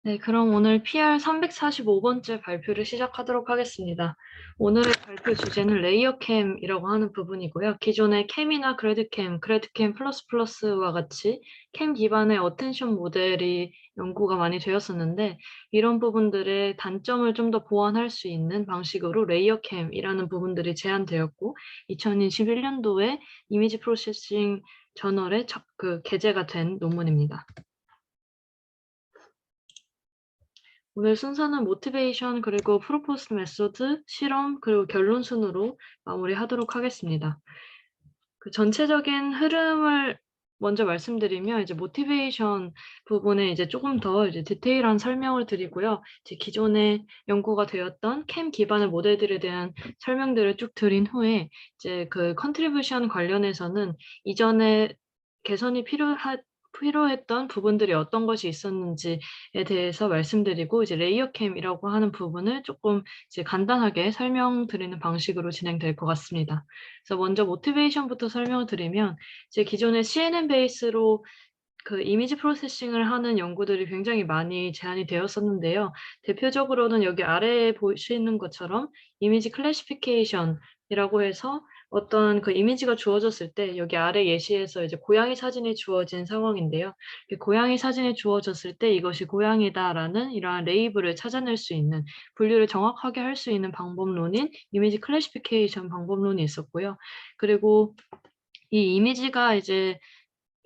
네, 그럼 오늘 PR 345번째 발표를 시작하도록 하겠습니다. 오늘의 발표 주제는 레이어캠이라고 하는 부분이고요. 기존의 캠이나 그래드캠, 그래드캠 플러스 플러스와 같이 캠 기반의 어텐션 모델이 연구가 많이 되었었는데 이런 부분들의 단점을 좀 더 보완할 수 있는 방식으로 레이어캠이라는 부분들이 제안되었고 2021년도에 이미지 프로세싱 저널에 게재가 된 논문입니다. 오늘 순서는 모티베이션 그리고 프로포스 메소드, 실험 그리고 결론 순으로 마무리하도록 하겠습니다. 그 전체적인 흐름을 먼저 말씀드리면 이제 모티베이션 부분에 이제 조금 더 이제 디테일한 설명을 드리고요. 이제 기존에 연구가 되었던 캠 기반의 모델들에 대한 설명들을 쭉 드린 후에 이제 그 컨트리뷰션 관련해서는 이전에 개선이 필요했던 부분들이 어떤 것이 있었는지에 대해서 말씀드리고 이제 레이어캠이라고 하는 부분을 조금 이제 간단하게 설명드리는 방식으로 진행될 것 같습니다. 그래서 먼저 모티베이션부터 설명을 드리면 이제 기존의 CNN 베이스로 그 이미지 프로세싱을 하는 연구들이 굉장히 많이 제안이 되었었는데요. 대표적으로는 여기 아래에 보시는 것처럼 이미지 클래시피케이션이라고 해서 어떤 그 이미지가 주어졌을 때 여기 아래 예시에서 이제 고양이 사진이 주어진 상황인데요. 고양이 사진이 주어졌을 때 이것이 고양이다라는 이러한 레이블을 찾아낼 수 있는 분류를 정확하게 할 수 있는 방법론인 이미지 클래시피케이션 방법론이 있었고요. 그리고 이 이미지가 이제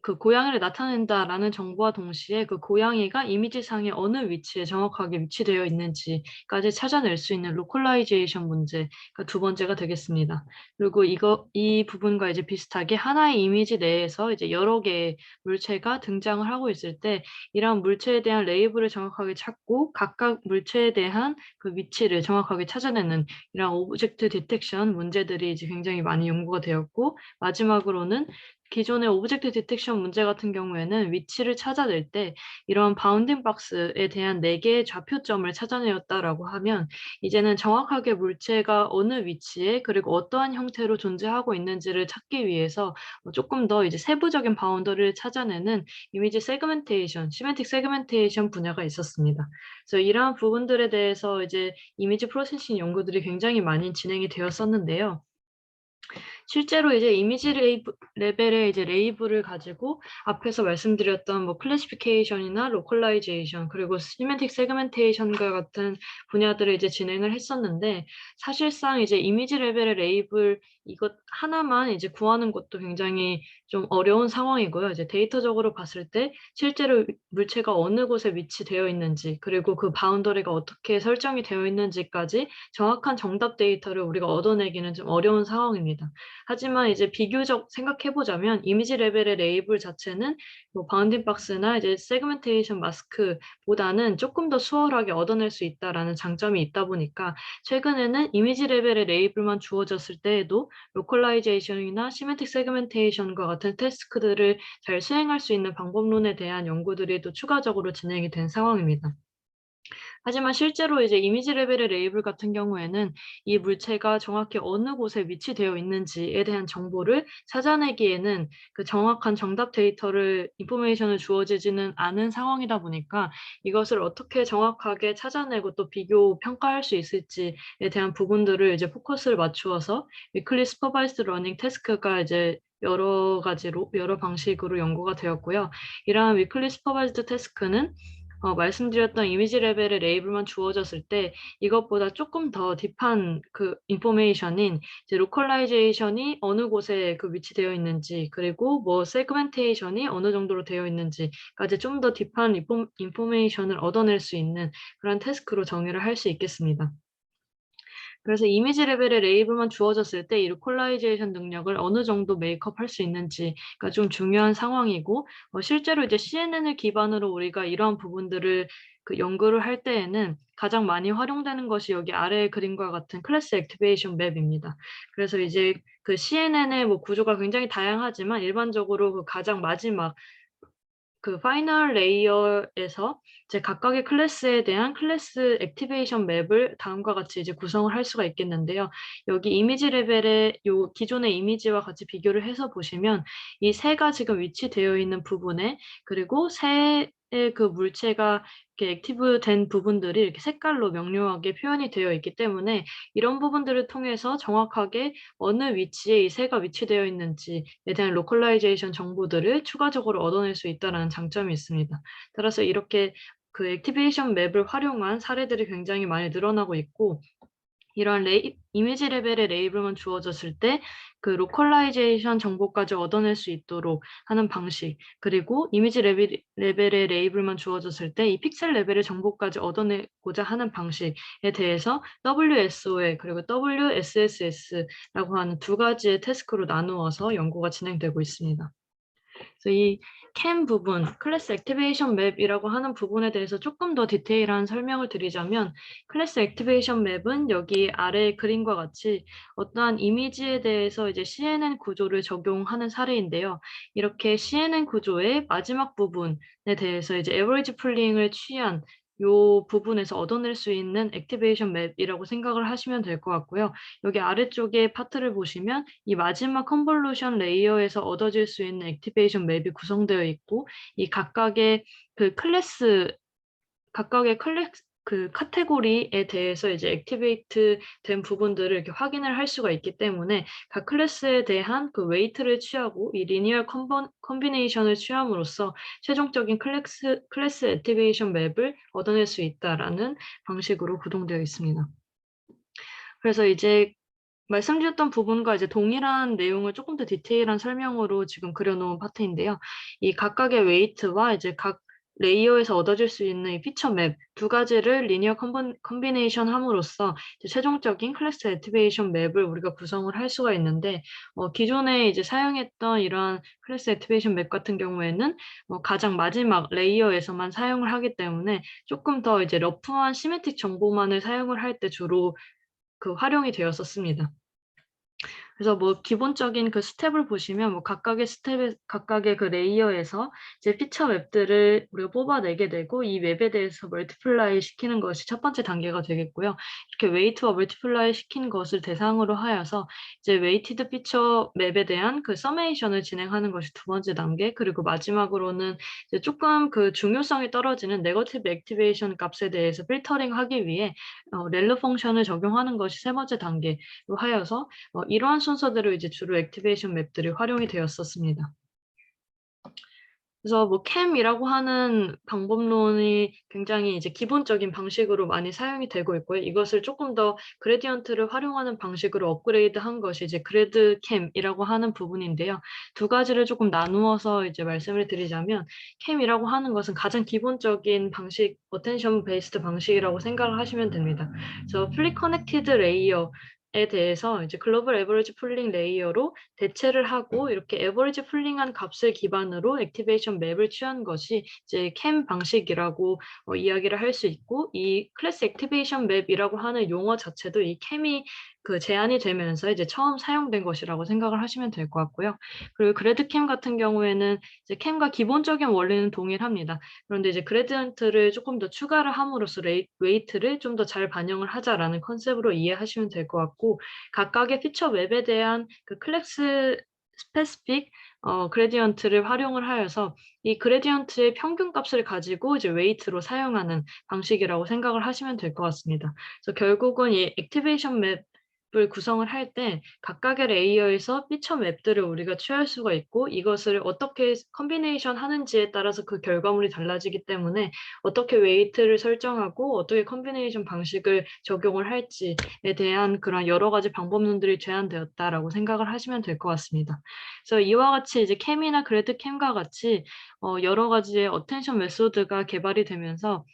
그 고양이를 나타낸다라는 정보와 동시에 그 고양이가 이미지상의 어느 위치에 정확하게 위치되어 있는지까지 찾아낼 수 있는 로컬라이제이션 문제가 두 번째가 되겠습니다. 그리고 이 부분과 이제 비슷하게 하나의 이미지 내에서 이제 여러 개의 물체가 등장을 하고 있을 때 이러한 물체에 대한 레이블을 정확하게 찾고 각각 물체에 대한 그 위치를 정확하게 찾아내는 이런 오브젝트 디텍션 문제들이 이제 굉장히 많이 연구가 되었고 마지막으로는 기존의 오브젝트 디텍션 문제 같은 경우에는 위치를 찾아낼 때 이런 바운딩 박스에 대한 4개의 좌표점을 찾아내었다라고 하면 이제는 정확하게 물체가 어느 위치에 그리고 어떠한 형태로 존재하고 있는지를 찾기 위해서 조금 더 이제 세부적인 바운더리를 찾아내는 이미지 세그멘테이션, 시멘틱 세그멘테이션 분야가 있었습니다. 그래서 이러한 부분들에 대해서 이제 이미지 프로세싱 연구들이 굉장히 많이 진행이 되었었는데요. 실제로 이제 이미지 레벨의 이제 레이블을 가지고 앞에서 말씀드렸던 뭐 클래시피케이션이나 로컬라이제이션 그리고 시멘틱 세그멘테이션과 같은 분야들을 이제 진행을 했었는데 사실상 이제 이미지 레벨의 레이블 이것 하나만 이제 구하는 것도 굉장히 좀 어려운 상황이고요. 이제 데이터적으로 봤을 때 실제로 물체가 어느 곳에 위치되어 있는지 그리고 그 바운더리가 어떻게 설정이 되어 있는지까지 정확한 정답 데이터를 우리가 얻어내기는 좀 어려운 상황입니다. 하지만 이제 비교적 생각해 보자면 이미지 레벨의 레이블 자체는 뭐 바운딩 박스나 이제 세그멘테이션 마스크보다는 조금 더 수월하게 얻어낼 수 있다라는 장점이 있다 보니까 최근에는 이미지 레벨의 레이블만 주어졌을 때에도 로컬라이제이션이나 시멘틱 세그멘테이션과 같은 태스크들을 잘 수행할 수 있는 방법론에 대한 연구들이 또 추가적으로 진행이 된 상황입니다. 하지만 실제로 이제 이미지 레벨의 레이블 같은 경우에는 이 물체가 정확히 어느 곳에 위치되어 있는지에 대한 정보를 찾아내기에는 그 정확한 정답 데이터를 인포메이션을 주어지지는 않은 상황이다 보니까 이것을 어떻게 정확하게 찾아내고 또 비교 평가할 수 있을지에 대한 부분들을 이제 포커스를 맞추어서 위클리 슈퍼바이스드 러닝 태스크가 이제 여러 방식으로 연구가 되었고요. 이러한 위클리 슈퍼바이즈드 태스크는 말씀드렸던 이미지 레벨의 레이블만 주어졌을 때 이것보다 조금 더 딥한 그 인포메이션인 이제 로컬라이제이션이 어느 곳에 그 위치되어 있는지 그리고 뭐 세그멘테이션이 어느 정도로 되어 있는지까지 좀 더 딥한 인포메이션을 얻어낼 수 있는 그런 태스크로 정의를 할 수 있겠습니다. 그래서 이미지 레벨의 레이블만 주어졌을 때 이 로컬라이제이션 능력을 어느 정도 메이크업할 수 있는지가 좀 중요한 상황이고 실제로 이제 CNN을 기반으로 우리가 이러한 부분들을 그 연구를 할 때에는 가장 많이 활용되는 것이 여기 아래 그림과 같은 클래스 액티베이션 맵입니다. 그래서 이제 그 CNN의 뭐 구조가 굉장히 다양하지만 일반적으로 그 가장 마지막 그 파이널 레이어에서 이제 각각의 클래스에 대한 클래스 액티베이션 맵을 다음과 같이 이제 구성을 할 수가 있겠는데요. 여기 이미지 레벨의 요 기존의 이미지와 같이 비교를 해서 보시면 이 새가 지금 위치되어 있는 부분에 그리고 새의 그 물체가 이렇게 액티브된 부분들이 이렇게 색깔로 명료하게 표현이 되어 있기 때문에 이런 부분들을 통해서 정확하게 어느 위치에 이 새가 위치되어 있는지에 대한 로컬라이제이션 정보들을 추가적으로 얻어낼 수 있다는 장점이 있습니다. 따라서 이렇게 그 액티베이션 맵을 활용한 사례들이 굉장히 많이 늘어나고 있고, 이런 이미지 레벨의 레이블만 주어졌을 때 그 로컬라이제이션 정보까지 얻어낼 수 있도록 하는 방식, 그리고 이미지 레벨의 레이블만 주어졌을 때 이 픽셀 레벨의 정보까지 얻어내고자 하는 방식에 대해서 WSOL 그리고 WSSS라고 하는 두 가지의 태스크로 나누어서 연구가 진행되고 있습니다. 그래서 이 캠 부분, 클래스 액티베이션 맵이라고 하는 부분에 대해서 조금 더 디테일한 설명을 드리자면, 클래스 액티베이션 맵은 여기 아래 그림과 같이 어떠한 이미지에 대해서 이제 CNN 구조를 적용하는 사례인데요. 이렇게 CNN 구조의 마지막 부분에 대해서 이제 에버리지 풀링을 취한 요 부분에서 얻어낼 수 있는 액티베이션 맵이라고 생각을 하시면 될 것 같고요. 여기 아래쪽에 파트를 보시면 이 마지막 컨볼루션 레이어에서 얻어질 수 있는 액티베이션 맵이 구성되어 있고, 이 각각의 그 카테고리에 대해서 이제 액티베이트 된 부분들을 이렇게 확인을 할 수가 있기 때문에 각 클래스에 대한 그 웨이트를 취하고 이 리니어 컨비네이션을 취함으로써 최종적인 클래스 액티베이션 맵을 얻어낼 수 있다라는 방식으로 구동되어 있습니다. 그래서 이제 말씀드렸던 부분과 이제 동일한 내용을 조금 더 디테일한 설명으로 지금 그려놓은 파트인데요. 이 각각의 웨이트와 이제 각 레이어에서 얻어질 수 있는 이 피처 맵 두 가지를 리니어 컨비네이션 함으로써 이제 최종적인 클래스 액티베이션 맵을 우리가 구성을 할 수가 있는데, 기존에 이제 사용했던 이러한 클래스 액티베이션 맵 같은 경우에는 가장 마지막 레이어에서만 사용을 하기 때문에 조금 더 이제 러프한 시메틱 정보만을 사용을 할 때 주로 그 활용이 되었었습니다. 그래서 뭐 기본적인 그 스텝을 보시면 뭐 각각의 스텝에 각각의 그 레이어에서 이제 피처 맵들을 우리가 뽑아내게 되고, 이 맵에 대해서 멀티플라이 시키는 것이 첫 번째 단계가 되겠고요. 이렇게 웨이트와 멀티플라이 시킨 것을 대상으로 하여서 이제 웨이티드 피처 맵에 대한 그 서메이션을 진행하는 것이 두 번째 단계, 그리고 마지막으로는 이제 조금 그 중요성이 떨어지는 네거티브 액티베이션 값에 대해서 필터링하기 위해 렐로 펑션을 적용하는 것이 세 번째 단계로 하여서 이러한 순서대로 이제 주로 액티베이션 맵들이 활용이 되었었습니다. 그래서 뭐 캠이라고 하는 방법론이 굉장히 이제 기본적인 방식으로 많이 사용이 되고 있고요. 이것을 조금 더 그레디언트를 활용하는 방식으로 업그레이드한 것이 이제 그래드 캠이라고 하는 부분인데요. 두 가지를 조금 나누어서 이제 말씀을 드리자면, 캠이라고 하는 것은 가장 기본적인 방식, 어텐션 베이스드 방식이라고 생각을 하시면 됩니다. 그래서 플리 커넥티드 레이어 에 대해서 이제 글로벌 에버리지 풀링 레이어로 대체를 하고, 이렇게 에버리지 풀링한 값을 기반으로 액티베이션 맵을 취한 것이 이제 캠 방식이라고 이야기를 할 수 있고, 이 클래스 액티베이션 맵이라고 하는 용어 자체도 이 캠이 그 제안이 되면서 이제 처음 사용된 것이라고 생각을 하시면 될 것 같고요. 그리고 그래드 캠 같은 경우에는 이제 캠과 기본적인 원리는 동일합니다. 그런데 이제 그레디언트를 조금 더 추가를 함으로써 웨이트를 좀 더 잘 반영을 하자라는 컨셉으로 이해하시면 될 것 같고, 각각의 피처 웹에 대한 그 클래스 스페시픽 그레디언트를 활용을 하여서 이 그레디언트의 평균값을 가지고 이제 웨이트로 사용하는 방식이라고 생각을 하시면 될 것 같습니다. 그래서 결국은 이 액티베이션 맵을 구성을 할 때 각각의 레이어에서 피처 맵들을 우리가 취할 수가 있고, 이것을 어떻게 컨비네이션 하는지에 따라서 그 결과물이 달라지기 때문에 어떻게 웨이트를 설정하고 어떻게 컨비네이션 방식을 적용을 할지에 대한 그런 여러 가지 방법론들이 제안되었다라고 생각을 하시면 될 것 같습니다. 그래서 이와 같이 이제 캠이나 그래드 캠과 같이 여러 가지의 어텐션 메소드가 개발이 되면서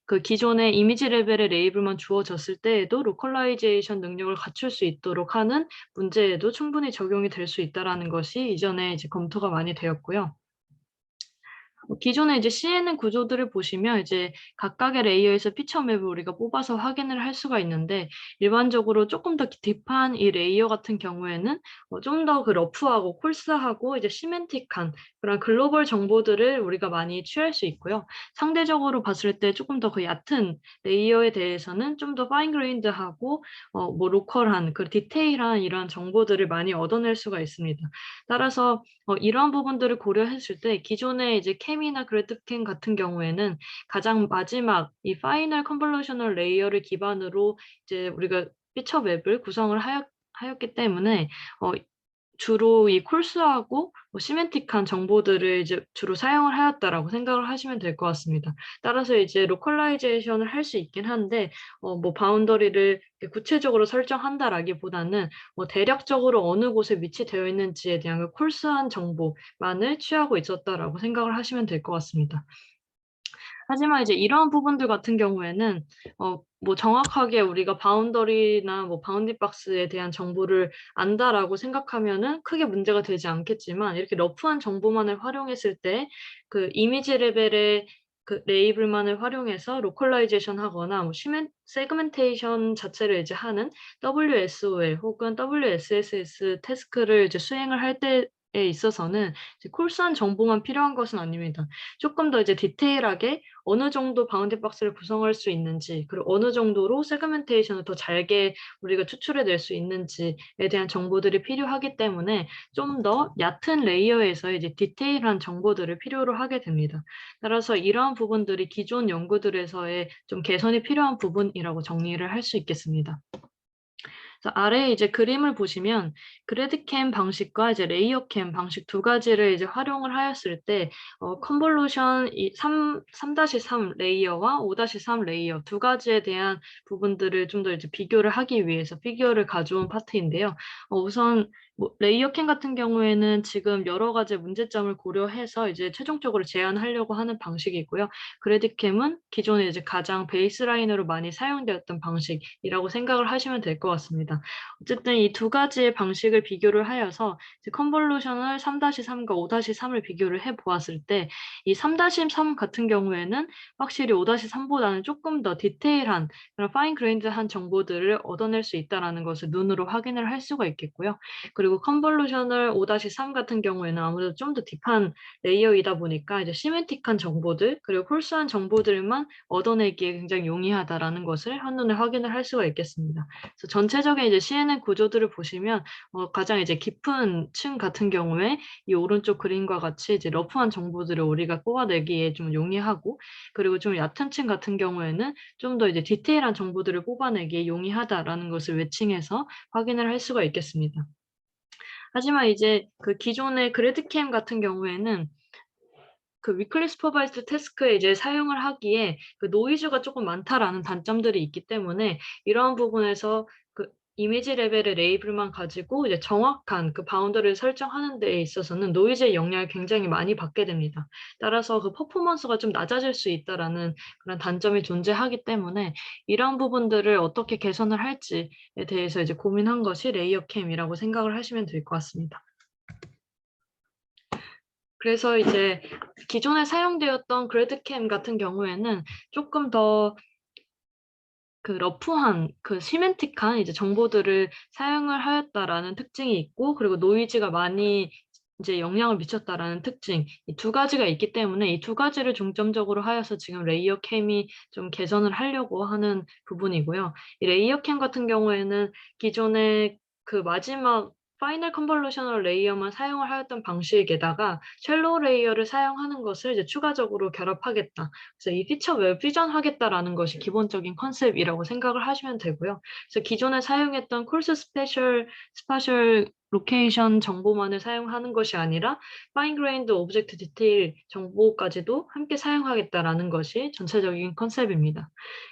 그 기존의 이미지 레벨의 레이블만 주어졌을 때에도 로컬라이제이션 능력을 갖출 수 있도록 하는 문제에도 충분히 적용이 될 수 있다라는 것이 이전에 이제 검토가 많이 되었고요. 기존에 이제 CNN 구조들을 보시면 이제 각각의 레이어에서 피처 맵을 우리가 뽑아서 확인을 할 수가 있는데, 일반적으로 조금 더 딥한 이 레이어 같은 경우에는 좀 더 그 러프하고 콜스하고 이제 시멘틱한 그런 글로벌 정보들을 우리가 많이 취할 수 있고요. 상대적으로 봤을 때 조금 더 그 얕은 레이어에 대해서는 좀 더 파인 그레인드하고 뭐 로컬한 그 디테일한 이런 정보들을 많이 얻어낼 수가 있습니다. 따라서 이러한 부분들을 고려했을 때 기존의 이제 캠이나 그래프캠 같은 경우에는 가장 마지막 이 파이널 컨볼루셔널 레이어를 기반으로 이제 우리가 피처 맵을 구성을 하였기 때문에 주로 이 콜스하고 시멘틱한 정보들을 이제 주로 사용을 하였다라고 생각을 하시면 될 것 같습니다. 따라서 이제 로컬라이제이션을 할 수 있긴 한데 바운더리를 구체적으로 설정한다라기보다는 대략적으로 어느 곳에 위치되어 있는지에 대한 그 콜스한 정보만을 취하고 있었다라고 생각을 하시면 될 것 같습니다. 하지만 이제 이러한 부분들 같은 경우에는 정확하게 우리가 바운더리나 바운딩 박스에 대한 정보를 안다라고 생각하면은 크게 문제가 되지 않겠지만, 이렇게 러프한 정보만을 활용했을 때 그 이미지 레벨의 그 레이블만을 활용해서 로컬라이제이션 하거나 세그멘테이션 자체를 이제 하는 WSOL 혹은 WSSS 태스크를 이제 수행을 할 때에 있어서는 이제 콜스한 정보만 필요한 것은 아닙니다. 조금 더 이제 디테일하게 어느 정도 바운딩 박스를 구성할 수 있는지, 그리고 어느 정도로 세그멘테이션을 더 잘게 우리가 추출해 낼 수 있는지에 대한 정보들이 필요하기 때문에 좀 더 얕은 레이어에서 이제 디테일한 정보들을 필요로 하게 됩니다. 따라서 이러한 부분들이 기존 연구들에서의 좀 개선이 필요한 부분이라고 정리를 할 수 있겠습니다. 아래에 이제 그림을 보시면 그래드캠 방식과 이제 레이어캠 방식 두 가지를 이제 활용을 하였을 때 컨볼루션 3-3 레이어와 5-3 레이어 두 가지에 대한 부분들을 좀 더 이제 비교를 하기 위해서 피규어를 가져온 파트인데요. 우선 레이어캠 같은 경우에는 지금 여러 가지 문제점을 고려해서 이제 최종적으로 제안하려고 하는 방식이고요. 그래드캠은 기존에 이제 가장 베이스라인으로 많이 사용되었던 방식이라고 생각을 하시면 될 것 같습니다. 어쨌든 이 두 가지의 방식을 비교를 하여서 컨볼루션을 3-3과 5-3을 비교를 해 보았을 때 이 3-3 같은 경우에는 확실히 5-3보다는 조금 더 디테일한 그런 파인 그레인드한 정보들을 얻어낼 수 있다는 것을 눈으로 확인을 할 수가 있겠고요. 그리고 컨볼루셔널 5-3 같은 경우에는 아무래도 좀 더 딥한 레이어이다 보니까 이제 시멘틱한 정보들 그리고 콜스한 정보들만 얻어내기에 굉장히 용이하다라는 것을 한눈에 확인을 할 수가 있겠습니다. 그래서 전체적인 이제 CNN 구조들을 보시면 가장 이제 깊은 층 같은 경우에 이 오른쪽 그림과 같이 이제 러프한 정보들을 우리가 뽑아내기에 좀 용이하고, 그리고 좀 얕은 층 같은 경우에는 좀 더 이제 디테일한 정보들을 뽑아내기에 용이하다라는 것을 외칭해서 확인을 할 수가 있겠습니다. 하지만 이제 그 기존의 그래드캠 같은 경우에는 그 위클리 슈퍼바이즈드 태스크에 이제 사용을 하기에 그 노이즈가 조금 많다라는 단점들이 있기 때문에 이러한 부분에서 그 이미지 레벨의 레이블만 가지고 이제 정확한 그 바운더리를 설정하는 데 있어서는 노이즈의 영향을 굉장히 많이 받게 됩니다. 따라서 그 퍼포먼스가 좀 낮아질 수 있다라는 그런 단점이 존재하기 때문에 이런 부분들을 어떻게 개선을 할지에 대해서 이제 고민한 것이 레이어캠이라고 생각을 하시면 될 것 같습니다. 그래서 이제 기존에 사용되었던 그래드캠 같은 경우에는 조금 더 그 러프한 그 시멘틱한 이제 정보들을 사용을 하였다라는 특징이 있고, 그리고 노이즈가 많이 이제 영향을 미쳤다라는 특징, 이 두 가지가 있기 때문에 이 두 가지를 중점적으로 하여서 지금 레이어캠이 좀 개선을 하려고 하는 부분이고요. 이 레이어캠 같은 경우에는 기존의 그 마지막 파이널 컨볼루셔널 레이어만 사용을 하였던 방식에다가 셜로우 레이어를 사용하는 것을 이제 추가적으로 결합하겠다. 그래서 이 피처를 퓨전하겠다라는 것이 기본적인 컨셉이라고 생각을 하시면 되고요. 그래서 기존에 사용했던 콜스 스파셜 로케이션 정보만을 사용하는 것이 아니라 파인 그레인드 오브젝트 디테일 정보까지도 함께 사용하겠다라는 것이 전체적인 컨셉입니다.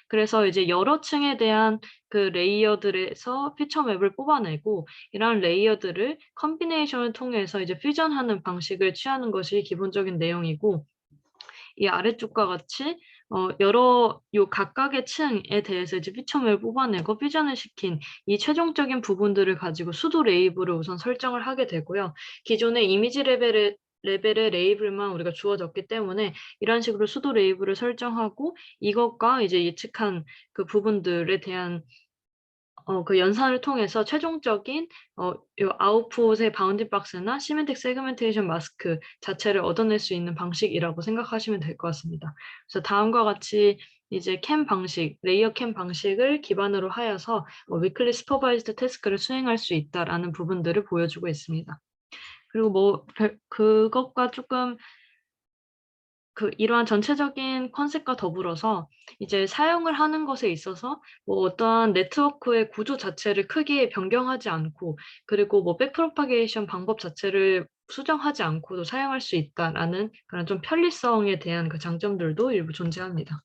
그래서 이제 여러 층에 대한 그 레이어들에서 피처 맵을 뽑아내고, 이런 레이어들을 컨비네이션을 통해서 이제 퓨전하는 방식을 취하는 것이 기본적인 내용이고, 이 아래쪽과 같이 여러 각각의 층에 대해서 이제 피처맵을 뽑아내고 퓨전을 시킨 이 최종적인 부분들을 가지고 수도 레이블을 우선 설정을 하게 되고요. 기존의 이미지 레벨의 레이블만 우리가 주어졌기 때문에 이런 식으로 수도 레이블을 설정하고, 이것과 이제 예측한 그 부분들에 대한 그 연산을 통해서 최종적인 요 아웃풋의 바운딩 박스나 시멘틱 세그멘테이션 마스크 자체를 얻어낼 수 있는 방식이라고 생각하시면 될 것 같습니다. 그래서 다음과 같이 이제 캠 방식, 레이어 캠 방식을 기반으로 하여서 위클리 슈퍼바이즈드 태스크를 수행할 수 있다라는 부분들을 보여주고 있습니다. 그리고 그것과 조금 이러한 전체적인 컨셉과 더불어서 이제 사용을 하는 것에 있어서 뭐 어떠한 네트워크의 구조 자체를 크게 변경하지 않고, 그리고 뭐 백프로파게이션 방법 자체를 수정하지 않고도 사용할 수 있다라는 그런 좀 편리성에 대한 그 장점들도 일부 존재합니다.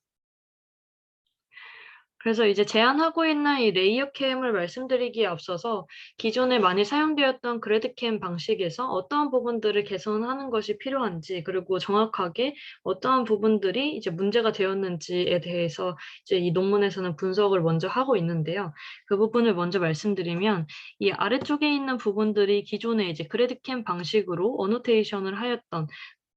그래서 이제 제안하고 있는 이 레이어 캠을 말씀드리기에 앞서서 기존에 많이 사용되었던 그래드캠 방식에서 어떠한 부분들을 개선하는 것이 필요한지, 그리고 정확하게 어떠한 부분들이 이제 문제가 되었는지에 대해서 이제 이 논문에서는 분석을 먼저 하고 있는데요. 그 부분을 먼저 말씀드리면, 이 아래쪽에 있는 부분들이 기존에 이제 그래드캠 방식으로 어노테이션을 하였던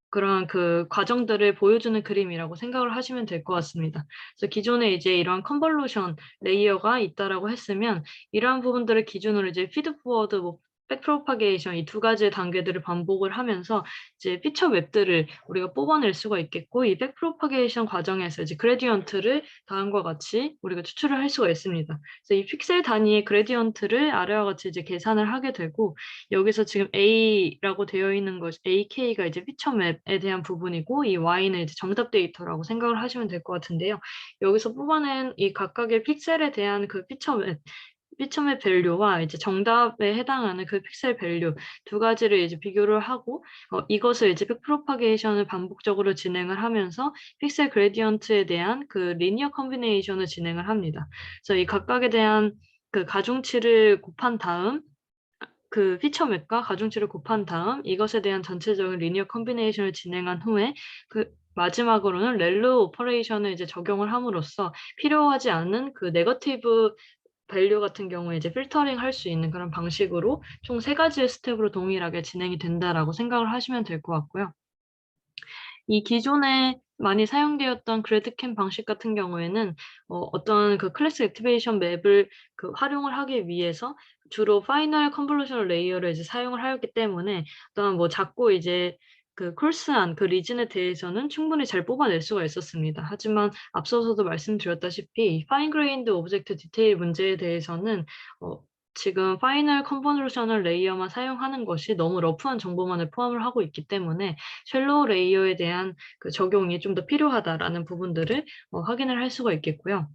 그런 그 과정들을 보여주는 그림이라고 생각을 하시면 될 것 같습니다. 그래서 기존에 이제 이러한 컨볼루션 레이어가 있다라고 했으면, 이러한 부분들을 기준으로 이제 피드 포워드, 뭐 백프로파게이션, 이 두 가지의 단계들을 반복을 하면서 이제 피처 웹들을 우리가 뽑아낼 수가 있겠고, 이 백프로파게이션 과정에서 이제 그레디언트를 다음과 같이 우리가 추출을 할 수가 있습니다. 그래서 이 픽셀 단위의 그레디언트를 아래와 같이 이제 계산을 하게 되고, 여기서 지금 A라고 되어 있는 것이 AK가 이제 피처 맵에 대한 부분이고, 이 Y는 이제 정답 데이터라고 생각을 하시면 될 것 같은데요. 여기서 뽑아낸 이 각각의 픽셀에 대한 그 피처맵 밸류와 이제 정답에 해당하는 그 픽셀 밸류 두 가지를 이제 비교를 하고, 이것을 이제 백프로파게이션을 반복적으로 진행을 하면서 픽셀 그레디언트에 대한 그 리니어 컨비네이션을 진행을 합니다. 그래서 이 각각에 대한 그 가중치를 곱한 다음, 그 피처맵과 가중치를 곱한 다음 이것에 대한 전체적인 리니어 컨비네이션을 진행한 후에, 그 마지막으로는 렐로 오퍼레이션을 이제 적용을 함으로써 필요하지 않은 그 네거티브 밸류 같은 경우에 이제 필터링 할 수 있는 그런 방식으로 총 세 가지의 스텝으로 동일하게 진행이 된다라고 생각을 하시면 될 것 같고요. 이 기존에 많이 사용되었던 그래드캠 방식 같은 경우에는 어떤 그 클래스 액티베이션 맵을 그 활용을 하기 위해서 주로 파이널 컨볼루션 레이어를 이제 사용을 하였기 때문에, 어떤 뭐 작고 이제 그 콜스한 그 리진에 대해서는 충분히 잘 뽑아낼 수가 있었습니다. 하지만 앞서서도 말씀드렸다시피 파인 그레인드 오브젝트 디테일 문제에 대해서는 어 지금 파이널 컨볼루셔널 레이어만 사용하는 것이 너무 러프한 정보만을 포함을 하고 있기 때문에 쉘로우 레이어에 대한 그 적용이 좀 더 필요하다라는 부분들을 확인을 할 수가 있겠고요.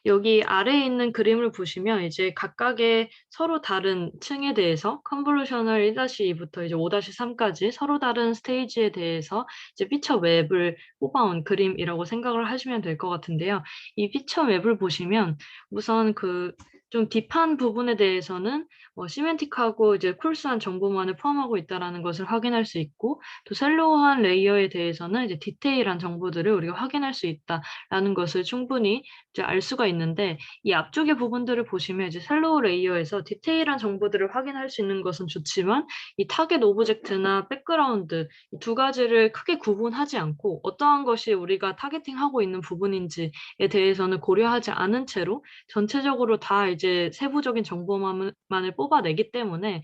여기 아래에 있는 그림을 보시면 이제 각각의 서로 다른 층에 대해서 컨볼루셔널 1-2부터 이제 5-3까지 서로 다른 스테이지에 대해서 이제 피처 맵을 뽑아온 그림이라고 생각을 하시면 될 것 같은데요. 이 피처 맵을 보시면 우선 그 좀 딥한 부분에 대해서는 시멘틱하고 이제 콜스한 정보만을 포함하고 있다라는 것을 확인할 수 있고, 또 셀로우한 레이어에 대해서는 이제 디테일한 정보들을 우리가 확인할 수 있다라는 것을 충분히 이제 알 수가 있는데, 이 앞쪽의 부분들을 보시면 이제 셀로우 레이어에서 디테일한 정보들을 확인할 수 있는 것은 좋지만, 이 타겟 오브젝트나 백그라운드 이 두 가지를 크게 구분하지 않고 어떠한 것이 우리가 타겟팅하고 있는 부분인지에 대해서는 고려하지 않은 채로 전체적으로 다 이제 세부적인 정보만을 뽑아내기 때문에,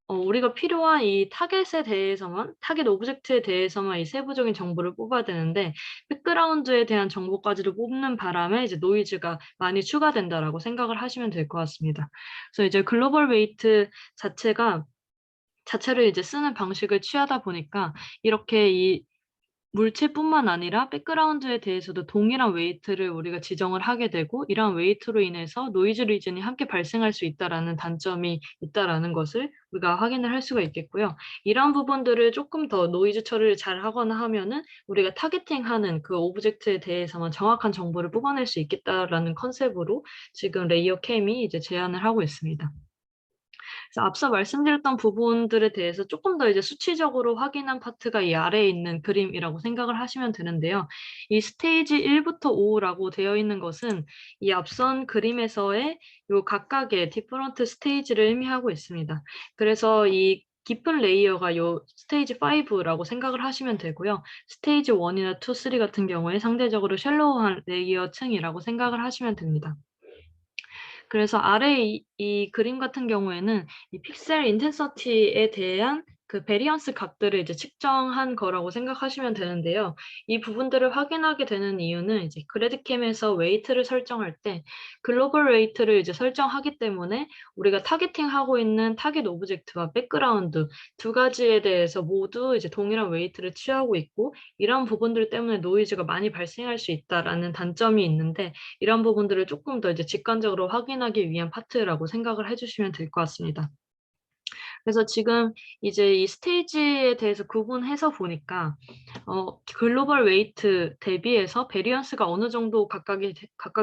우리가 필요한 이 타겟에 대해서만, 타겟 오브젝트에 대해서만 이 세부적인 정보를 뽑아야 되는데, 백그라운드에 대한 정보까지도 뽑는 바람에 이제 노이즈가 많이 추가된다라고 생각을 하시면 될 것 같습니다. 그래서 이제 글로벌 웨이트 자체를 이제 쓰는 방식을 취하다 보니까, 이렇게 이 물체뿐만 아니라 백그라운드에 대해서도 동일한 웨이트를 우리가 지정을 하게 되고, 이러한 웨이트로 인해서 노이즈 리즌이 함께 발생할 수 있다라는 단점이 있다라는 것을 우리가 확인을 할 수가 있겠고요. 이러한 부분들을 조금 더 노이즈 처리를 잘 하거나 하면은 우리가 타겟팅하는 그 오브젝트에 대해서만 정확한 정보를 뽑아낼 수 있겠다라는 컨셉으로 지금 레이어 캠이 이제 제안을 하고 있습니다. 그래서 앞서 말씀드렸던 부분들에 대해서 조금 더 이제 수치적으로 확인한 파트가 이 아래에 있는 그림이라고 생각을 하시면 되는데요. 이 스테이지 1부터 5라고 되어 있는 것은 이 앞선 그림에서의 요 각각의 디퍼런트 스테이지를 의미하고 있습니다. 그래서 이 깊은 레이어가 요 스테이지 5라고 생각을 하시면 되고요. 스테이지 1이나 2, 3 같은 경우에 상대적으로 샬로우한 레이어 층이라고 생각을 하시면 됩니다. 그래서 아래 이 그림 같은 경우에는 이 픽셀 인텐서티에 대한 그 베리언스 값들을 이제 측정한 거라고 생각하시면 되는데요. 이 부분들을 확인하게 되는 이유는 이제 그래드캠에서 웨이트를 설정할 때 글로벌 웨이트를 이제 설정하기 때문에 우리가 타겟팅하고 있는 타겟 오브젝트와 백그라운드 두 가지에 대해서 모두 이제 동일한 웨이트를 취하고 있고 이런 부분들 때문에 노이즈가 많이 발생할 수 있다라는 단점이 있는데 이런 부분들을 조금 더 이제 직관적으로 확인하기 위한 파트라고 생각을 해 주시면 될 것 같습니다. 그래서 지금 이제 이 스테이지에 대해서 구분해서 보니까 글로벌 웨이트 대비해서 베리언스가 어느 정도 각각의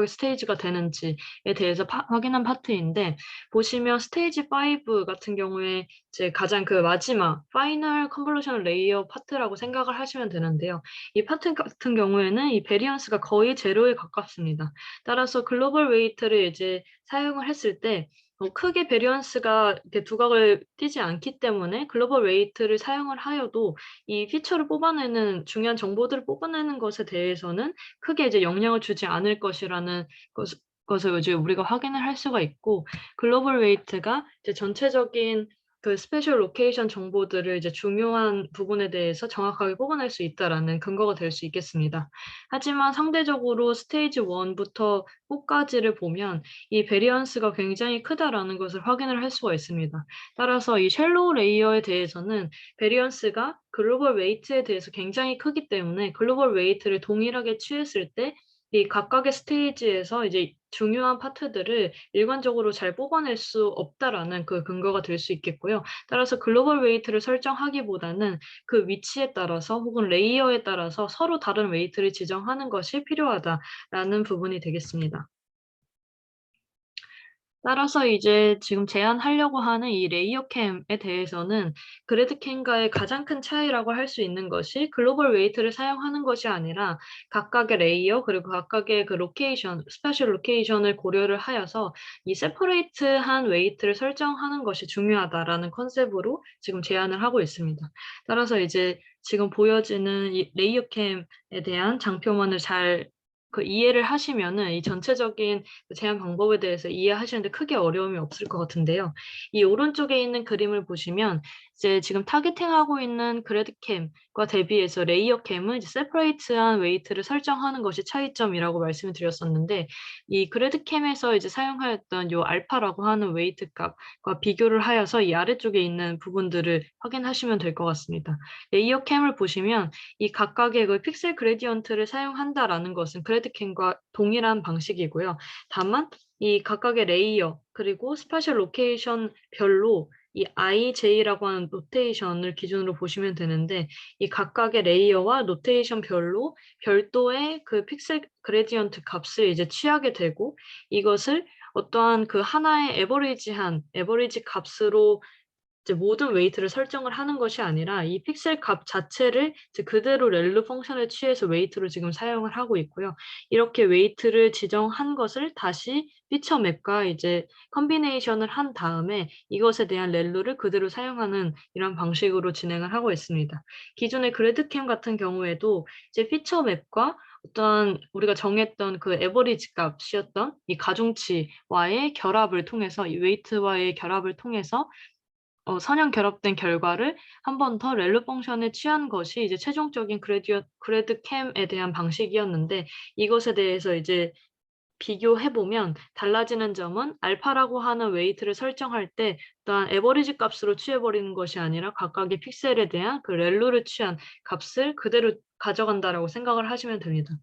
스테이지가 되는지에 대해서 확인한 파트인데 보시면 스테이지 5 같은 경우에 이제 가장 그 마지막 파이널 컨볼루션 레이어 파트라고 생각을 하시면 되는데요. 이 파트 같은 경우에는 이 베리언스가 거의 제로에 가깝습니다. 따라서 글로벌 웨이트를 이제 사용을 했을 때 크게 베리언스가 이렇게 두각을 띠지 않기 때문에 글로벌 웨이트를 사용을 하여도 이 피처를 뽑아내는 중요한 정보들을 뽑아내는 것에 대해서는 크게 이제 영향을 주지 않을 것이라는 것을 이제 우리가 확인을 할 수가 있고 글로벌 웨이트가 이제 전체적인 그 스페셜 로케이션 정보들을 이제 중요한 부분에 대해서 정확하게 뽑아낼 수 있다라는 근거가 될 수 있겠습니다. 하지만 상대적으로 스테이지 1부터 4까지를 보면 이 베리언스가 굉장히 크다라는 것을 확인을 할 수가 있습니다. 따라서 이 쉘로우 레이어에 대해서는 베리언스가 글로벌 웨이트에 대해서 굉장히 크기 때문에 글로벌 웨이트를 동일하게 취했을 때 이 각각의 스테이지에서 이제 중요한 파트들을 일관적으로 잘 뽑아낼 수 없다라는 그 근거가 될 수 있겠고요. 따라서 글로벌 웨이트를 설정하기보다는 그 위치에 따라서 혹은 레이어에 따라서 서로 다른 웨이트를 지정하는 것이 필요하다라는 부분이 되겠습니다. 따라서 이제 지금 제안하려고 하는 이 레이어캠에 대해서는 그래드캠과의 가장 큰 차이라고 할 수 있는 것이 글로벌 웨이트를 사용하는 것이 아니라 각각의 레이어 그리고 각각의 그 로케이션, 스페셜 로케이션을 고려를 하여서 이 세퍼레이트한 웨이트를 설정하는 것이 중요하다라는 컨셉으로 지금 제안을 하고 있습니다. 따라서 이제 지금 보여지는 이 레이어캠에 대한 장표만을 잘 이해를 하시면은 이 전체적인 제한 방법에 대해서 이해하시는데 크게 어려움이 없을 것 같은데요. 이 오른쪽에 있는 그림을 보시면 이제 지금 타겟팅하고 있는 그래드캠과 대비해서 레이어캠은 이제 세퍼레이트한 웨이트를 설정하는 것이 차이점이라고 말씀을 드렸었는데 이 그래드캠에서 이제 사용하였던 요 알파라고 하는 웨이트 값과 비교를 하여서 이 아래쪽에 있는 부분들을 확인하시면 될 것 같습니다. 레이어캠을 보시면 이 각각의 그 픽셀 그레디언트를 사용한다라는 것은 그래드캠과 동일한 방식이고요. 다만 이 각각의 레이어 그리고 스페셜 로케이션 별로 이 IJ라고 하는 노테이션을 기준으로 보시면 되는데 이 각각의 레이어와 노테이션 별로 별도의 그 픽셀 그레디언트 값을 이제 취하게 되고 이것을 어떠한 그 하나의 에버리지 값으로 이제 모든 웨이트를 설정을 하는 것이 아니라 이 픽셀 값 자체를 이제 그대로 렐루 펑션을 취해서 웨이트로 지금 사용을 하고 있고요. 이렇게 웨이트를 지정한 것을 다시 피처 맵과 이제 컨비네이션을 한 다음에 이것에 대한 렐루를 그대로 사용하는 이런 방식으로 진행을 하고 있습니다. 기존의 그래드캠 같은 경우에도 이제 피처 맵과 어떤 우리가 정했던 그 에버리지 값이었던 이 가중치와의 결합을 통해서 이 웨이트와의 결합을 통해서 선형 결합된 결과를 한 번 더 렐루 펑션에 취한 것이 이제 최종적인 그래드캠에 대한 방식이었는데 이것에 대해서 이제 비교해 보면 달라지는 점은 알파라고 하는 웨이트를 설정할 때 어떠한 에버리지 값으로 취해 버리는 것이 아니라 각각의 픽셀에 대한 그 렐루를 취한 값을 그대로 가져간다라고 생각을 하시면 됩니다.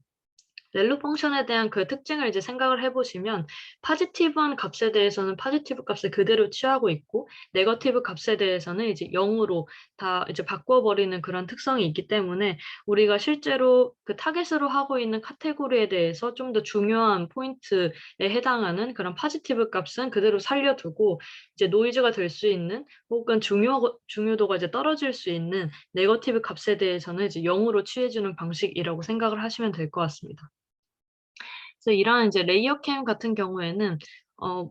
렐루 펑션에 대한 그 특징을 이제 생각을 해 보시면 포지티브한 값에 대해서는 포지티브 값을 그대로 취하고 있고 네거티브 값에 대해서는 이제 0으로 다 이제 바꿔 버리는 그런 특성이 있기 때문에 우리가 실제로 그 타겟으로 하고 있는 카테고리에 대해서 좀 더 중요한 포인트에 해당하는 그런 포지티브 값은 그대로 살려 두고 이제 노이즈가 될 수 있는 혹은 중요도가 이제 떨어질 수 있는 네거티브 값에 대해서는 이제 0으로 취해 주는 방식이라고 생각을 하시면 될 것 같습니다. 그래서 이런 이제 레이어 캠 같은 경우에는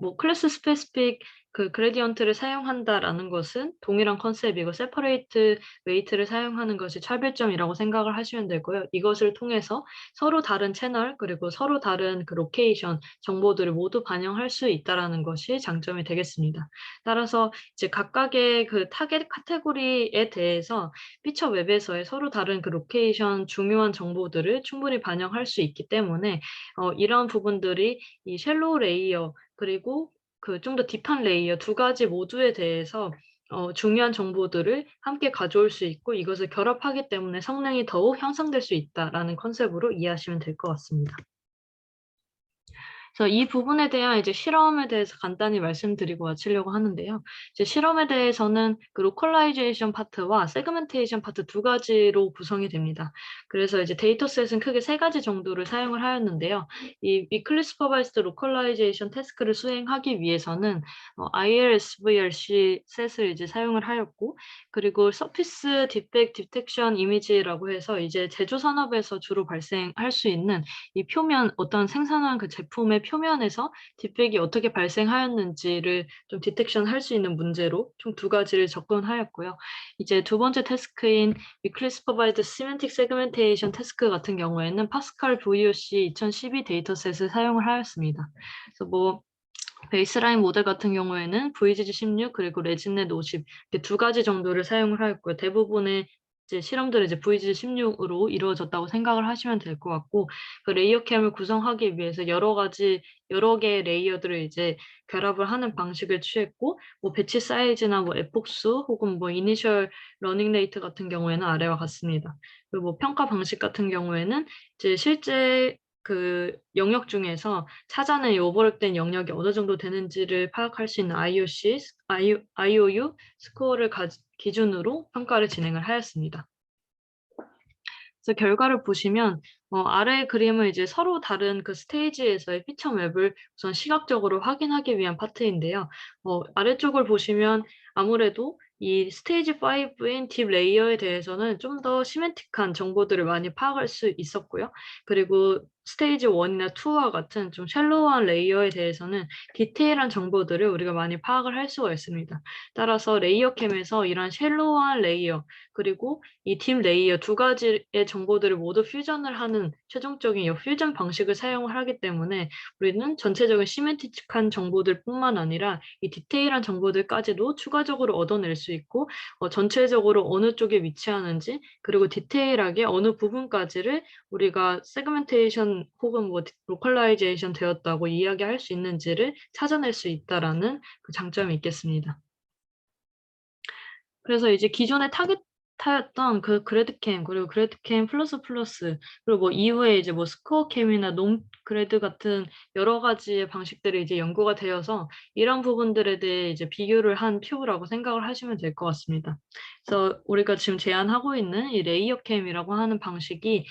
뭐 클래스 스페시픽 그 그레디언트를 사용한다라는 것은 동일한 컨셉이고 세퍼레이트 웨이트를 사용하는 것이 차별점이라고 생각을 하시면 되고요. 이것을 통해서 서로 다른 채널 그리고 서로 다른 그 로케이션 정보들을 모두 반영할 수 있다라는 것이 장점이 되겠습니다. 따라서 이제 각각의 그 타겟 카테고리에 대해서 피처 웹에서의 서로 다른 그 로케이션 중요한 정보들을 충분히 반영할 수 있기 때문에 이런 부분들이 이 샬로우 레이어 그리고 그 좀 더 딥한 레이어 두 가지 모두에 대해서 중요한 정보들을 함께 가져올 수 있고 이것을 결합하기 때문에 성능이 더욱 향상될 수 있다라는 컨셉으로 이해하시면 될 것 같습니다. 그래서 이 부분에 대한 이제 실험에 대해서 간단히 말씀드리고 마치려고 하는데요. 이제 실험에 대해서는 그 로컬라이제이션 파트와 세그멘테이션 파트 두 가지로 구성이 됩니다. 그래서 이제 데이터셋은 크게 세 가지 정도를 사용을 하였는데요. 이 weakly supervised localization 태스크를 수행하기 위해서는 ILSVRC 셋을 이제 사용을 하였고, 그리고 서피스 디펙트 디텍션 이미지라고 해서 이제 제조 산업에서 주로 발생할 수 있는 이 표면 어떤 생산한 그 제품의 표면에서 디펙이 어떻게 발생하였는지를 좀 디텍션할 수 있는 문제로 총 두 가지를 접근하였고요. 이제 두 번째 태스크인 Weakly Supervised Semantic Segmentation 태스크 같은 경우에는 파스칼 VOC 2012 데이터셋을 사용을 하였습니다. 그래서 뭐 베이스라인 모델 같은 경우에는 VGG16 그리고 레진넷 50 이렇게 두 가지 정도를 사용을 하였고요. 대부분의 이제 실험들은 이제 VGG16으로 이루어졌다고 생각을 하시면 될 것 같고, 그 레이어캠을 구성하기 위해서 여러 개의 레이어들을 이제 결합을 하는 방식을 취했고, 뭐 배치 사이즈나 뭐 에폭수 혹은 뭐 이니셜 러닝 레이트 같은 경우에는 아래와 같습니다. 그리고 뭐 평가 방식 같은 경우에는 이제 실제 그 영역 중에서 찾아낸 오버랩된 영역이 어느 정도 되는지를 파악할 수 있는 IOU 스코어를 기준으로 평가를 진행을 하였습니다. 그래서 결과를 보시면 아래 그림은 이제 서로 다른 그 스테이지에서의 피처 맵을 우선 시각적으로 확인하기 위한 파트인데요. 아래쪽을 보시면 아무래도 이 스테이지 5인 딥 레이어에 대해서는 좀 더 시멘틱한 정보들을 많이 파악할 수 있었고요. 그리고 스테이지 1이나 2와 같은 좀 샬로우한 레이어에 대해서는 디테일한 정보들을 우리가 많이 파악을 할 수가 있습니다. 따라서 레이어캠에서 이런 샬로우한 레이어 그리고 이 딥 레이어 두 가지의 정보들을 모두 퓨전을 하는 최종적인 이 퓨전 방식을 사용을 하기 때문에 우리는 전체적인 시멘틱한 정보들뿐만 아니라 이 디테일한 정보들까지도 추가적으로 얻어낼 수 있고 전체적으로 어느 쪽에 위치하는지 그리고 디테일하게 어느 부분까지를 우리가 세그멘테이션 혹은 뭐 로컬라이제이션 되었다고 이야기할 수 있는지를 찾아낼 수 있다라는 그 장점이 있겠습니다. 그래서 이제 기존에 타였던 그 그래드캠 그리고 그래드캠 플러스 그리고 뭐 이후에 이제 뭐 스코어캠이나 놈그래드 같은 여러 가지의 방식들이 이제 연구가 되어서 이런 부분들에 대해 이제 비교를 한 표라고 생각을 하시면 될 것 같습니다. 그래서 우리가 지금 제안하고 있는 이 레이어캠이라고 하는 방식이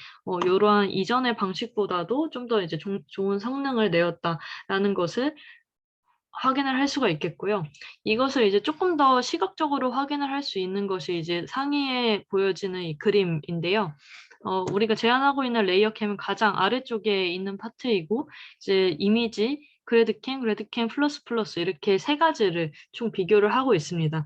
이러한 이전의 방식보다도 좀 더 이제 좋은 성능을 내었다라는 것을 확인을 할 수가 있겠고요. 이것을 이제 조금 더 시각적으로 확인을 할 수 있는 것이 이제 상위에 보여지는 이 그림인데요. 우리가 제안하고 있는 레이어캠은 가장 아래쪽에 있는 파트이고 이제 이미지, 그래드캠 플러스 이렇게 세 가지를 총 비교를 하고 있습니다.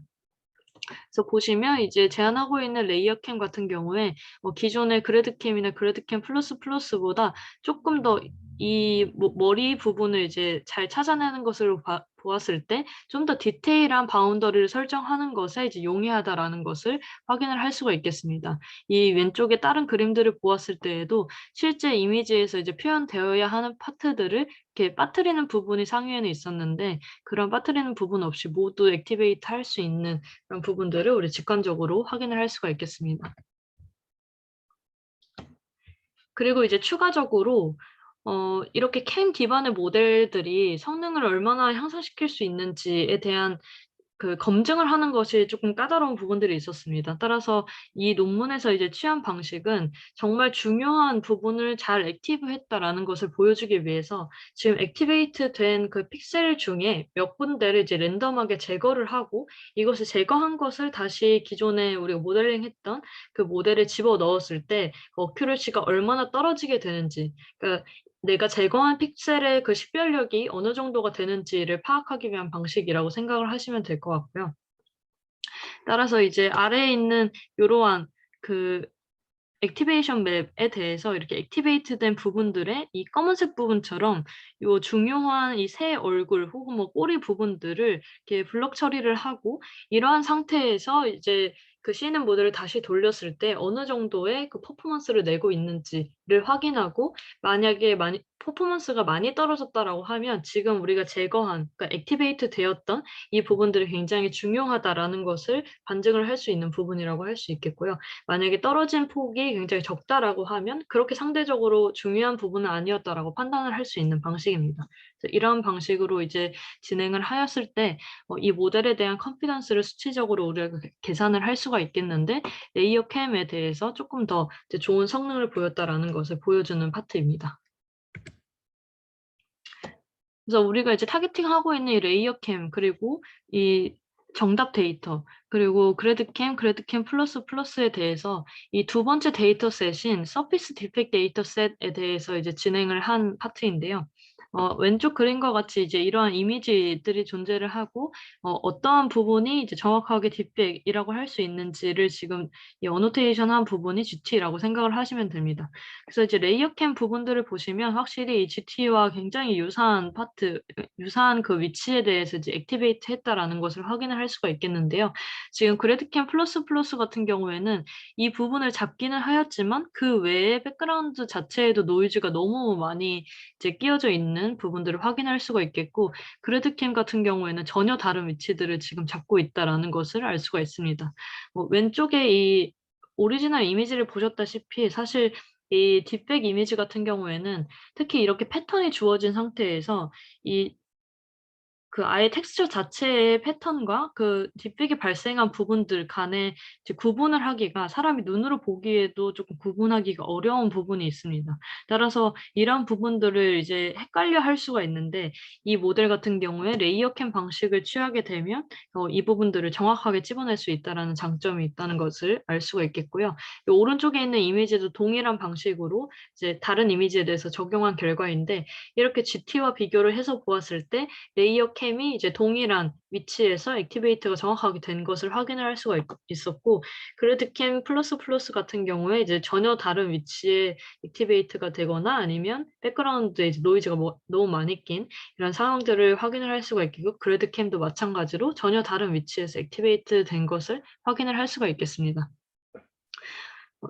그래서 보시면 이제 제안하고 있는 레이어캠 같은 경우에 기존의 그래드캠이나 그래드캠 플러스보다 조금 더 이 머리 부분을 이제 잘 찾아내는 것으로 보았을 때 좀 더 디테일한 바운더리를 설정하는 것에 이제 용이하다라는 것을 확인을 할 수가 있겠습니다. 이 왼쪽에 다른 그림들을 보았을 때에도 실제 이미지에서 이제 표현되어야 하는 파트들을 이렇게 빠뜨리는 부분이 상위에는 있었는데 그런 빠뜨리는 부분 없이 모두 액티베이트 할 수 있는 그런 부분들을 우리 직관적으로 확인을 할 수가 있겠습니다. 그리고 이제 추가적으로 이렇게 캠 기반의 모델들이 성능을 얼마나 향상시킬 수 있는지에 대한 그 검증을 하는 것이 조금 까다로운 부분들이 있었습니다. 따라서 이 논문에서 이제 취한 방식은 정말 중요한 부분을 잘 액티브했다라는 것을 보여주기 위해서 지금 액티베이트 된 그 픽셀 중에 몇 군데를 이제 랜덤하게 제거를 하고 이것을 제거한 것을 다시 기존에 우리가 모델링했던 그 모델에 집어넣었을 때 어큐러시가 얼마나 떨어지게 되는지, 그러니까 내가 제거한 픽셀의 그 식별력이 어느 정도가 되는지를 파악하기 위한 방식이라고 생각을 하시면 될 것 같고요. 따라서 이제 아래에 있는 이러한 그 액티베이션 맵에 대해서 이렇게 액티베이트 된 부분들의 이 검은색 부분처럼 요 중요한 이 새 얼굴 혹은 뭐 꼬리 부분들을 이렇게 블럭 처리를 하고, 이러한 상태에서 이제 그 CNN 모델을 다시 돌렸을 때 어느 정도의 그 퍼포먼스를 내고 있는지를 확인하고, 만약에 퍼포먼스가 많이 떨어졌다라고 하면 지금 우리가 제거한, 그러니까 액티베이트 되었던 이 부분들이 굉장히 중요하다라는 것을 반증을 할 수 있는 부분이라고 할 수 있겠고요. 만약에 떨어진 폭이 굉장히 적다라고 하면 그렇게 상대적으로 중요한 부분은 아니었다라고 판단을 할 수 있는 방식입니다. 그래서 이런 방식으로 이제 진행을 하였을 때 이 모델에 대한 컨피던스를 수치적으로 우리가 계산을 할 수가 있겠는데, 레이어 캠에 대해서 조금 더 이제 좋은 성능을 보였다라는 것을 보여주는 파트입니다. 그래서 우리가 이제 타겟팅하고 있는 이 레이어 캠, 그리고 이 정답 데이터, 그리고 그래드캠 플러스에 대해서 이 두 번째 데이터셋인 서피스 디펙트 데이터셋에 대해서 이제 진행을 한 파트인데요. 왼쪽 그림과 같이 이제 이러한 이미지들이 존재를 하고, 어떠한 부분이 이제 정확하게 딥백이라고 할 수 있는지를 지금 이 어노테이션한 부분이 GT라고 생각을 하시면 됩니다. 그래서 이제 레이어캠 부분들을 보시면 확실히 이 GT와 굉장히 유사한 파트, 유사한 그 위치에 대해서 이제 액티베이트 했다라는 것을 확인을 할 수가 있겠는데요. 지금 그래드캠 플러스 같은 경우에는 이 부분을 잡기는 하였지만 그 외에 백그라운드 자체에도 노이즈가 너무 많이 이제 끼어져 있는 부분들을 확인할 수가 있겠고, 그래드캠 같은 경우에는 전혀 다른 위치들을 지금 잡고 있다라는 것을 알 수가 있습니다. 왼쪽에 이 오리지널 이미지를 보셨다시피 사실 이 딥백 이미지 같은 경우에는 특히 이렇게 패턴이 주어진 상태에서 이 그 아예 텍스처 자체의 패턴과 그 딥백이 발생한 부분들 간에 이제 구분을 하기가, 사람이 눈으로 보기에도 조금 구분하기가 어려운 부분이 있습니다. 따라서 이런 부분들을 이제 헷갈려 할 수가 있는데, 이 모델 같은 경우에 레이어 캠 방식을 취하게 되면 이 부분들을 정확하게 집어낼 수 있다라는 장점이 있다는 것을 알 수가 있겠고요. 이 오른쪽에 있는 이미지도 동일한 방식으로 이제 다른 이미지에 대해서 적용한 결과인데, 이렇게 GT와 비교를 해서 보았을 때 레이어 캠이 이제 동일한 위치에서 액티베이트가 정확하게 된 것을 확인을 할 수가 있었고, 그래드캠 플러스 같은 경우에 이제 전혀 다른 위치에 액티베이트가 되거나 아니면 백그라운드에 이제 노이즈가 너무 많이 낀 이런 상황들을 확인을 할 수가 있고, 그래드캠도 마찬가지로 전혀 다른 위치에서 액티베이트 된 것을 확인을 할 수가 있겠습니다.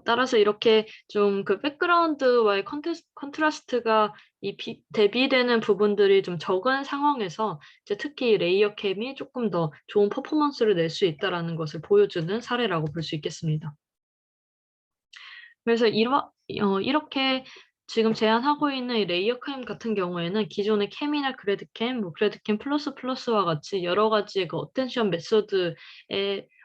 따라서 이렇게 좀 그 백그라운드와의 컨트라스트가 대비되는 부분들이 좀 적은 상황에서 이제 특히 레이어 캠이 조금 더 좋은 퍼포먼스를 낼 수 있다라는 것을 보여주는 사례라고 볼 수 있겠습니다. 그래서 이렇게 지금 제안하고 있는 이 레이어 캠 같은 경우에는 기존의 캠이나 그래드캠, 그래드캠 플러스와 같이 여러 가지의 그 어텐션 메소드에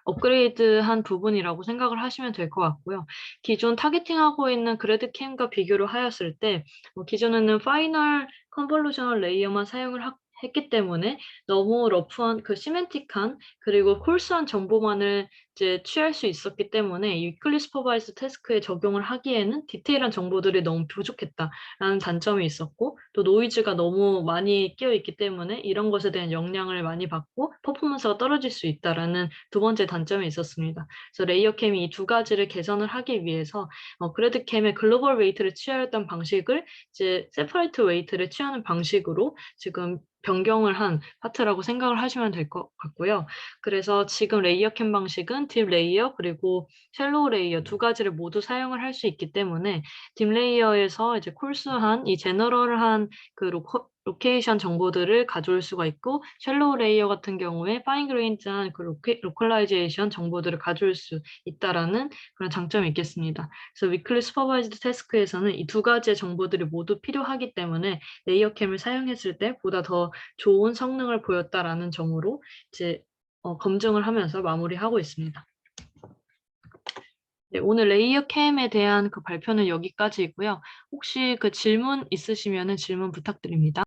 업그레이드한 부분이라고 생각을 하시면 될 것 같고요. 기존 타겟팅하고 있는 그래드캠과 비교를 하였을 때 기존에는 파이널 컨볼루셔널 레이어만 사용을 했기 때문에 너무 러프한 그 시멘틱한 그리고 콜스한 정보만을 이제 취할 수 있었기 때문에 이 위클리 슈퍼바이즈 태스크에 적용을 하기에는 디테일한 정보들이 너무 부족했다라는 단점이 있었고, 또 노이즈가 너무 많이 끼어 있기 때문에 이런 것에 대한 영향을 많이 받고 퍼포먼스가 떨어질 수 있다라는 두 번째 단점이 있었습니다. 그래서 레이어캠이 이 두 가지를 개선을 하기 위해서 그래드캠의 글로벌 웨이트를 취하였던 방식을 이제 세퍼레이트 웨이트를 취하는 방식으로 지금 변경을 한 파트라고 생각을 하시면 될 것 같고요. 그래서 지금 레이어 캠 방식은 딥 레이어 그리고 샬로우 레이어 두 가지를 모두 사용을 할 수 있기 때문에, 딥 레이어에서 이제 콜스한 이 제너럴한 그 로케이션 정보들을 가져올 수가 있고, 샬로우 레이어 같은 경우에 파인 그레인드한 그 로컬라이제이션 정보들을 가져올 수 있다라는 그런 장점이 있겠습니다. 그래서 위클리 슈퍼바이즈드 태스크에서는 이 두 가지의 정보들이 모두 필요하기 때문에 레이어 캠을 사용했을 때 보다 더 좋은 성능을 보였다라는 점으로 이제 검증을 하면서 마무리하고 있습니다. 네, 오늘 레이어 캠에 대한 그 발표는 여기까지이고요. 혹시 그 질문 있으시면은 질문 부탁드립니다.